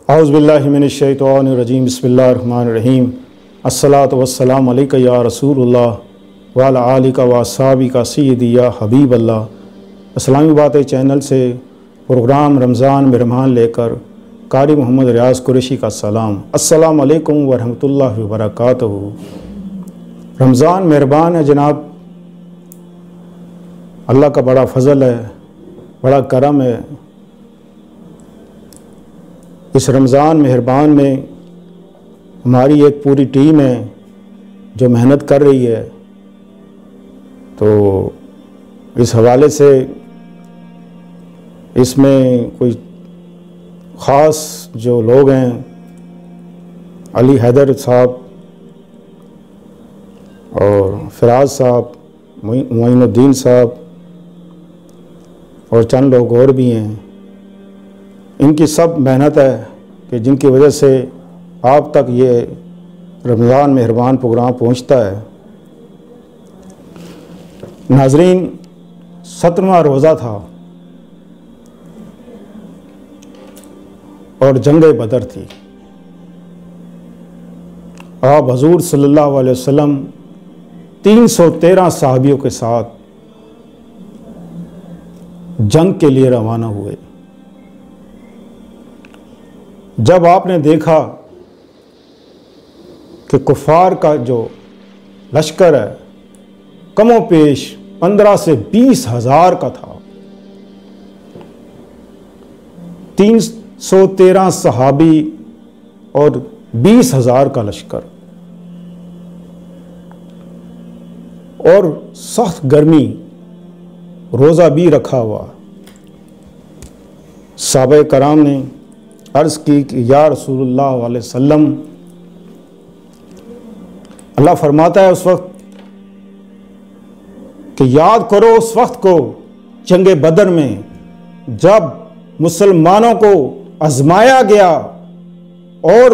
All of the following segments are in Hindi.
औज़ुबिल्लाहि मिनश्शैतानिर्रजीम बिस्मिल्लाहिर्रहमानिर्रहीम अस्सलातु वस्सलामु अलैका या रसूलुल्लाह व अला आलिका व अस्हाबिका सय्यदी या हबीबल्लाह। इस्लामी बातें चैनल से प्रोग्राम रमज़ान मेहमान लेकर कारी मोहम्मद रियाज़ कुरैशी का सलाम। अस्सलामु अलैकुम व रहमतुल्लाहि व बरकातहू। रमज़ान मेहरबान है जनाब, अल्लाह का बड़ा फ़ज़ल है, बड़ा करम है। इस रमज़ान मेहरबान में हमारी एक पूरी टीम है जो मेहनत कर रही है। तो इस हवाले से इसमें कोई ख़ास जो लोग हैं, अली हैदर साहब और फिराज साहब, मोइनुद्दीन साहब और चंद लोग और भी हैं। इनकी सब मेहनत है कि जिनकी वजह से आप तक ये रमज़ान मेहरबान प्रोग्राम पहुंचता है। नाज़रीन, 17वां रोज़ा था और जंग बदर थी। आप हजूर सल्लल्लाहु अलैहि वसल्लम 313 सहाबियों के साथ जंग के लिए रवाना हुए। जब आपने देखा कि कुफार का जो लश्कर है कमो पेश 15 से 20 हज़ार का था, 313 सहाबी और 20 हज़ार का लश्कर, और सख्त गर्मी, रोज़ा भी रखा हुआ। सहाबा कराम ने अर्ज़ की कि या रसूलुल्लाह सल्लल्लाहु अलैहि वसल्लम, अल्लाह फरमाता है उस वक्त कि याद करो उस वक्त को जंग बदर में जब मुसलमानों को आजमाया गया और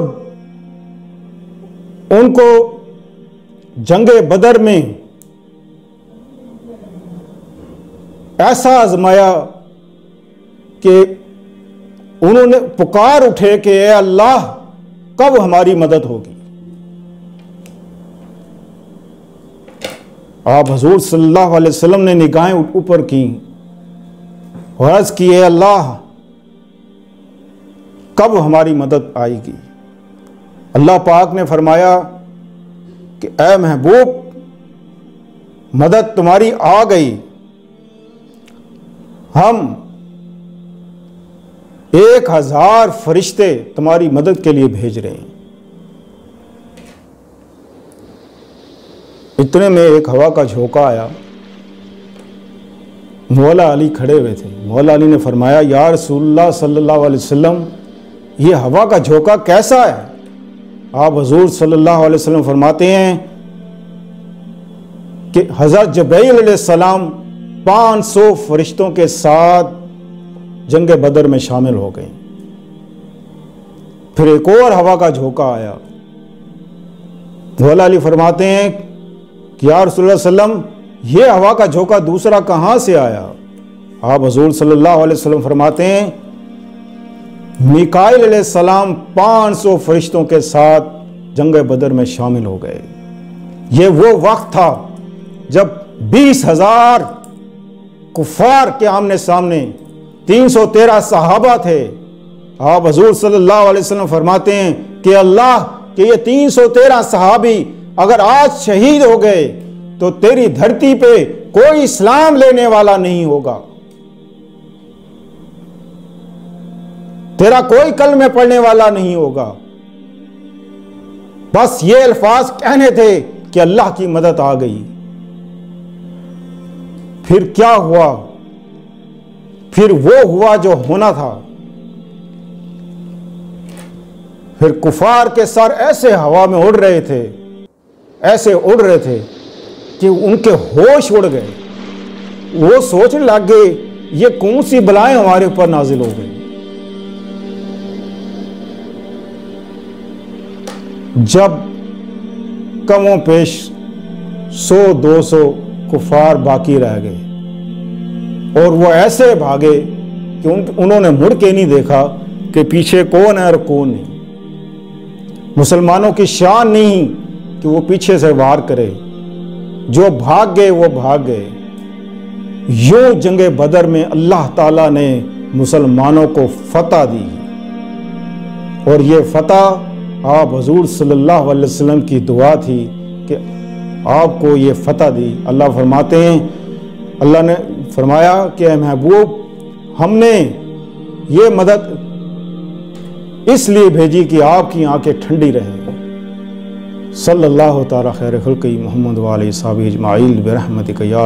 उनको जंग बदर में ऐसा आजमाया कि उन्होंने पुकार उठे कि ए अल्लाह, कब हमारी मदद होगी। आप हजूर सल्लल्लाहु अलैहि वसल्लम ने निगाहें ऊपर की और अर्ज़ की, ए अल्लाह, कब हमारी मदद आएगी। अल्लाह पाक ने फरमाया कि ए महबूब, मदद तुम्हारी आ गई। हम 1000 फरिश्ते तुम्हारी मदद के लिए भेज रहे हैं। इतने में एक हवा का झोंका आया। मौला अली खड़े हुए थे। मौला अली ने फरमाया, या रसूलुल्लाह सल्लल्लाहु अलैहि वसल्लम, ये हवा का झोंका कैसा है। आप हुजूर सल्लल्लाहु अलैहि वसल्लम फरमाते हैं कि हज़रत जब्राईल अलैहिस्सलाम 500 फरिश्तों के साथ जंग बदर में शामिल हो गए। फिर एक और हवा का झोंका आया। मौला अली फरमाते हैं कि या रसूलुल्लाह सल्लम, ये हवा का झोंका दूसरा कहां से आया। आप हुजूर सल्लल्लाहु अलैहि वसल्लम फरमाते हैं, मीकाईल अलैहिस्सलाम 500 फरिश्तों के साथ जंग बदर में शामिल हो गए। ये वो वक्त था जब 20,000 कुफार के आमने सामने 313 सहाबा थे। आप हुजूर सल्लल्लाहु अलैहि वसल्लम फरमाते हैं कि अल्लाह, कि ये 313 सहाबी अगर आज शहीद हो गए तो तेरी धरती पे कोई इस्लाम लेने वाला नहीं होगा, तेरा कोई कलमे पढ़ने वाला नहीं होगा। बस ये अल्फाज कहने थे कि अल्लाह की मदद आ गई। फिर क्या हुआ? फिर वो हुआ जो होना था। फिर कुफार के सर ऐसे हवा में उड़ रहे थे, ऐसे उड़ रहे थे कि उनके होश उड़ गए। वो सोचने लग गए, ये कौन सी बलाएं हमारे ऊपर नाजिल हो गई। जब कमों पेश 100-200 कुफार बाकी रह गए और वो ऐसे भागे कि उन्होंने मुड़ के नहीं देखा के पीछे कौन है और कौन नहीं। मुसलमानों की शान नहीं कि वो पीछे से वार करे, जो भाग गए वो भाग गए। यो जंगे बदर में अल्लाह ताला ने मुसलमानों को फतह दी, और ये फतह आप हुजूर सल्लल्लाहु अलैहि वसल्लम की दुआ थी कि आपको ये फतह दी। अल्लाह फरमाते हैं, अल्लाह ने फरमाया कि ऐ महबूब, हमने ये मदद इसलिए भेजी कि आपकी आंखें ठंडी रहें। सल्लल्लाहु ताला खैर खल्क़ी मुहम्मद व आलिहि सहाबी अजमाइन बिरहमतिक या